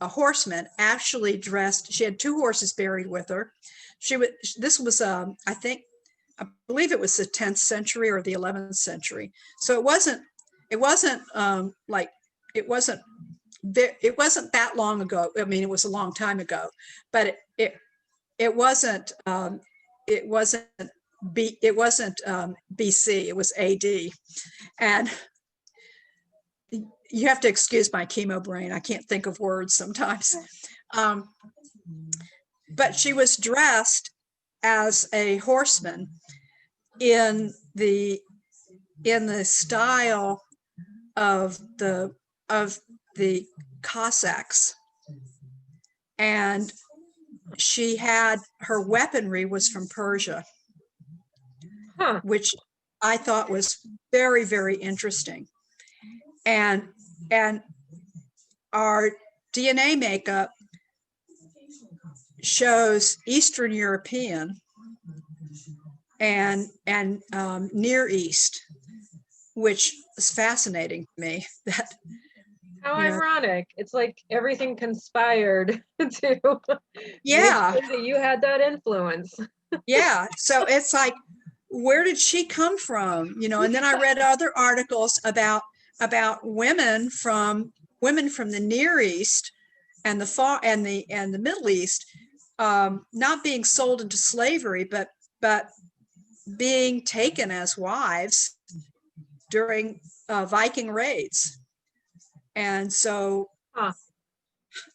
horseman, actually dressed. She had two horses buried with her. This was I believe it was the 10th century or the 11th century. So it wasn't that long ago. I mean, it was a long time ago, but it wasn't BC, it was AD. And you have to excuse my chemo brain. I can't think of words sometimes. But she was dressed as a horseman in the style of the Cossacks. And she had, her weaponry was from Persia, which I thought was very, very interesting. And our DNA makeup shows Eastern European and Near East, which is fascinating to me. That how ironic. It's like everything conspired to yeah, make sure that you had that influence. yeah. So it's like, where did she come from? And then I read other articles about women from the Near East and the far and the Middle East, not being sold into slavery, but being taken as wives during Viking raids. And so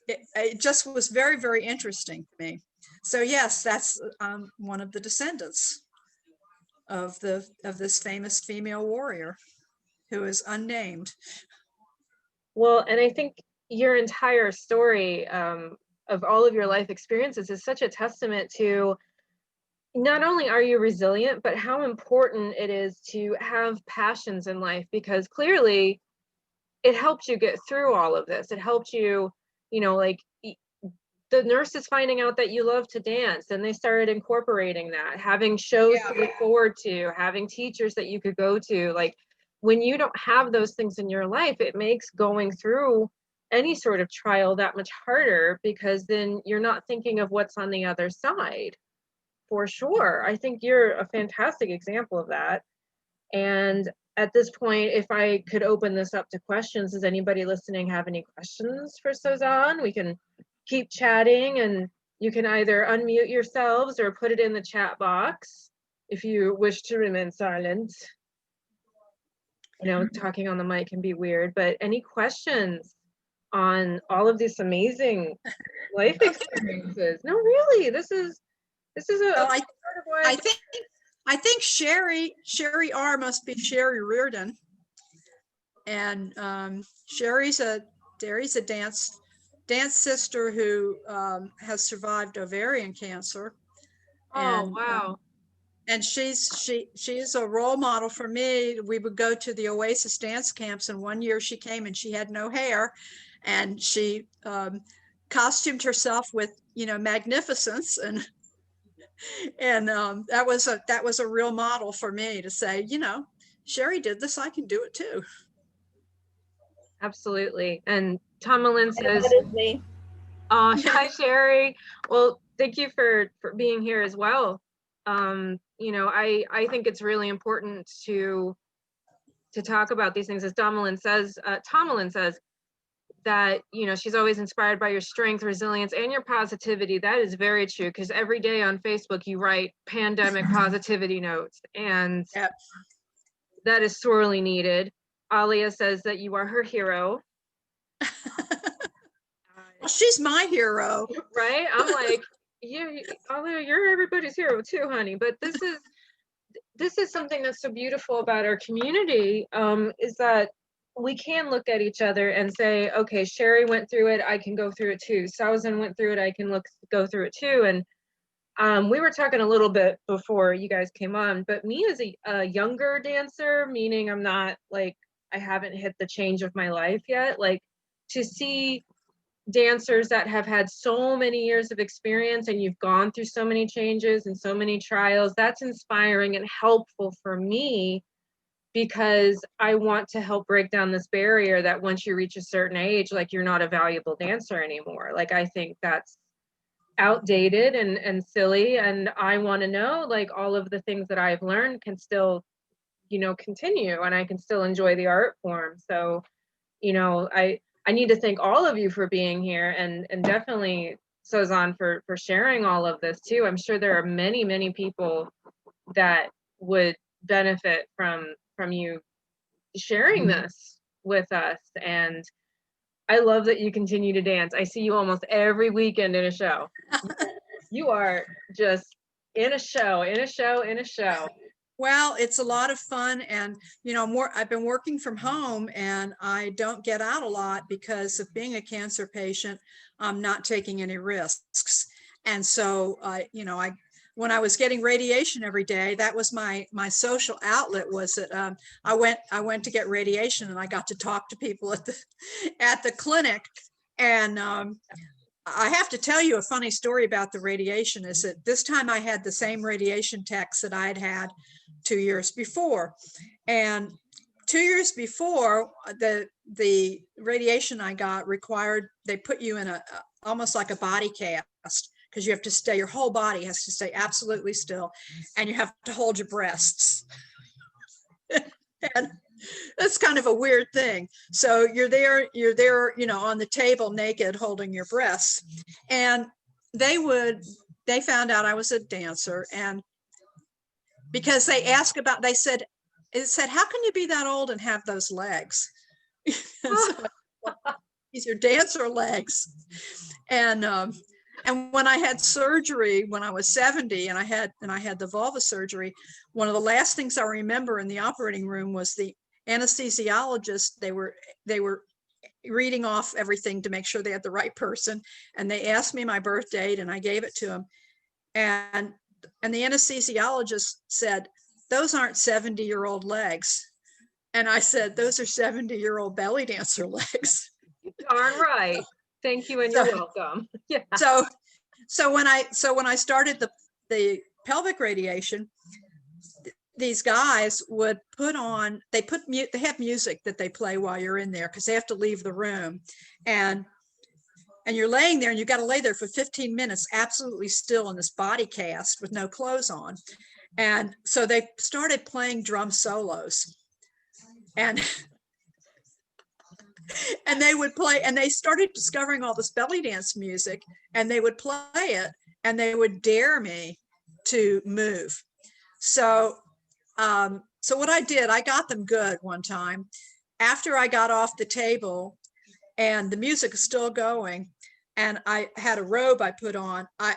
it just was very, very interesting to me. So yes, that's one of the descendants of this famous female warrior who is unnamed. Well, and I think your entire story of all of your life experiences is such a testament to not only are you resilient, but how important it is to have passions in life, because clearly it helped you get through all of this. It helped you, like the nurses finding out that you love to dance, and they started incorporating that, having shows to look forward to, having teachers that you could go to. Like, when you don't have those things in your life, it makes going through any sort of trial that much harder, because then you're not thinking of what's on the other side. For sure. I think you're a fantastic example of that. And at this point, if I could open this up to questions, does anybody listening have any questions for Souzan? We can keep chatting, and you can either unmute yourselves or put it in the chat box if you wish to remain silent. Talking on the mic can be weird, but any questions on all of this amazing life experiences? No, really, this is Well, I think Sherry R must be Sherry Reardon, and Sherry's a dance sister who has survived ovarian cancer. Oh, wow. And she is a role model for me. We would go to the Oasis dance camps, and one year she came and she had no hair, and she costumed herself with magnificence, and that was a real model for me to say, Sherry did this, I can do it too. Absolutely. And Tomalyn says, that is me. Hi, Sherry. Well, thank you for being here as well. I think it's really important to talk about these things. As Tomalyn says that, she's always inspired by your strength, resilience, and your positivity. That is very true, because every day on Facebook, you write pandemic positivity notes, and that is sorely needed. Alia says that you are her hero. Well, she's my hero. Right? I'm like, Alia, you're everybody's hero too, honey. But this is something that's so beautiful about our community, is that we can look at each other and say, okay, Sherry went through it, I can go through it too. Souzan went through it, I can go through it too. And we were talking a little bit before you guys came on, but me as a younger dancer, meaning I'm not like, I haven't hit the change of my life yet, like to see dancers that have had so many years of experience, and you've gone through so many changes and so many trials, that's inspiring and helpful for me, because I want to help break down this barrier that once you reach a certain age, like, you're not a valuable dancer anymore. Like, I think that's outdated and silly, and I want to know, like, all of the things that I've learned can still continue, and I can still enjoy the art form. So I need to thank all of you for being here, and definitely Souzan for sharing all of this too. I'm sure there are many, many people that would benefit from you sharing this with us. And I love that you continue to dance. I see you almost every weekend in a show. You are just in a show. Well, it's a lot of fun, and I've been working from home, and I don't get out a lot because of being a cancer patient. I'm not taking any risks, and so when I was getting radiation every day, that was my social outlet. Was that I went to get radiation, and I got to talk to people at the clinic, and I have to tell you a funny story about the radiation. Is that this time I had the same radiation techs that I'd had 2 years before, and 2 years before, the radiation I got required, they put you in almost like a body cast, because you have to stay, your whole body has to stay absolutely still, and you have to hold your breasts. And that's kind of a weird thing. So you're there, on the table naked, holding your breasts. And they found out I was a dancer, and because they said, how can you be that old and have those legs? So, these are dancer legs. And And when I had surgery when I was 70 and I had the vulva surgery, one of the last things I remember in the operating room was the anesthesiologist. They were reading off everything to make sure they had the right person. And they asked me my birth date and I gave it to them. And the anesthesiologist said, "Those aren't 70-year-old legs." And I said, "Those are 70-year-old belly dancer legs." Darn right. Thank you and you're welcome. Yeah. So when I started the pelvic radiation, these guys would put on, they have music that they play while you're in there because they have to leave the room. And you're laying there and you got to lay there for 15 minutes, absolutely still in this body cast with no clothes on. And so they started playing drum solos and they would play, and they started discovering all this belly dance music, and they would play it and they would dare me to move. So what I did, I got them good one time after I got off the table and the music is still going and I had a robe I put on. I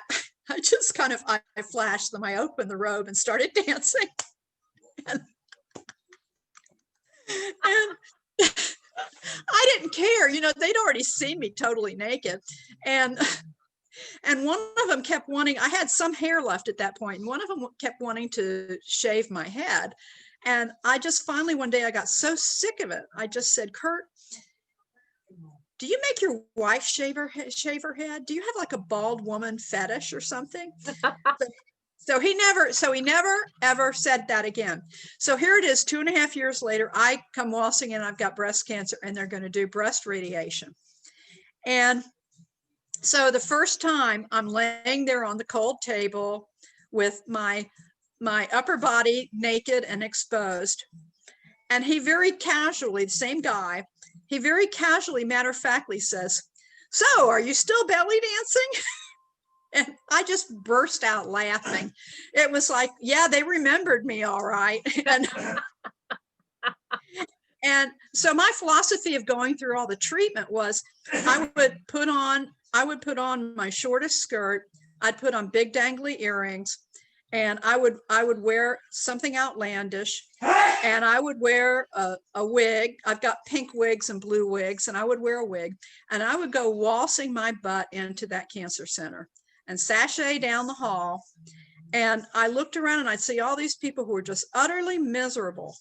just kind of, I flashed them. I opened the robe and started dancing. And I didn't care, they'd already seen me totally naked. And one of them kept wanting, I had some hair left at that point, and one of them kept wanting to shave my head. And I just finally, one day I got so sick of it. I just said, "Kurt, do you make your wife shave her head? Do you have like a bald woman fetish or something?" So he never ever said that again. So here it is, 2.5 years later, I come waltzing in, I've got breast cancer and they're going to do breast radiation. And so the first time I'm laying there on the cold table with my upper body naked and exposed. And he very casually, the same guy, he very casually, matter-of-factly says, "So are you still belly dancing?" And I just burst out laughing. It was like, yeah, they remembered me all right. And so my philosophy of going through all the treatment was I would put on my shortest skirt. I'd put on big dangly earrings, and I would wear something outlandish, and I would wear a wig. I've got pink wigs and blue wigs, and I would wear a wig, and I would go waltzing my butt into that cancer center and sashay down the hall. And I looked around and I'd see all these people who were just utterly miserable.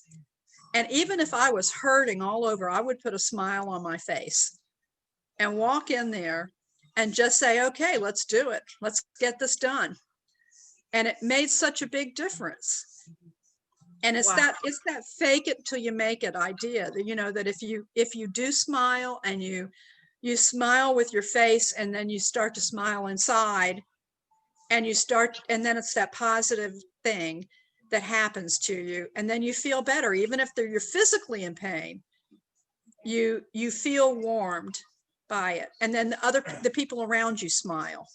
And even if I was hurting all over, I would put a smile on my face and walk in there and just say, "Okay, let's do it. Let's get this done." And it made such a big difference. And it's Wow. it's that fake it till you make it idea that, that if you do smile and you smile with your face, and then you start to smile inside, and and then it's that positive thing that happens to you, and then you feel better. Even if you're physically in pain, you feel warmed by it, and then the people around you smile.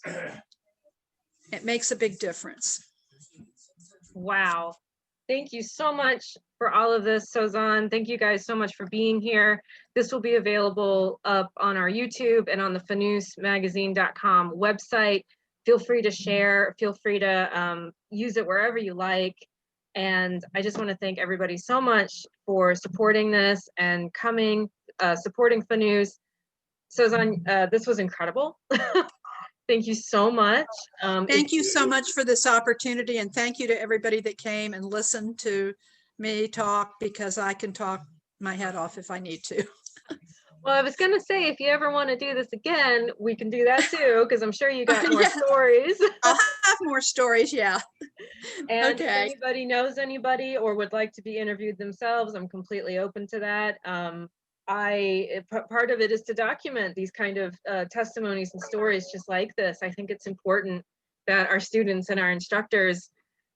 It makes a big difference. Wow. Thank you so much for all of this, Souzan. Thank you guys so much for being here. This will be available up on our YouTube and on the fanoosmagazine.com website. Feel free to share. Feel free to use it wherever you like. And I just want to thank everybody so much for supporting this and coming, supporting Fanoos. Souzan, this was incredible. Thank you so much. Thank you so much for this opportunity, and thank you to everybody that came and listened to me talk, because I can talk my head off if I need to. Well, I was going to say, if you ever want to do this again, we can do that too, because I'm sure you got more stories. I'll have more stories, yeah. And okay. If anybody knows anybody or would like to be interviewed themselves, I'm completely open to that. Part of it is to document these kind of testimonies and stories just like this. I think it's important that our students and our instructors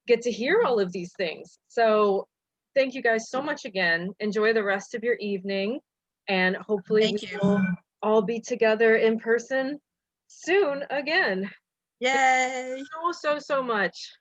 get to hear all of these things. So thank you guys so much again. Enjoy the rest of your evening, and hopefully we'll all be together in person soon again. Yay! So much.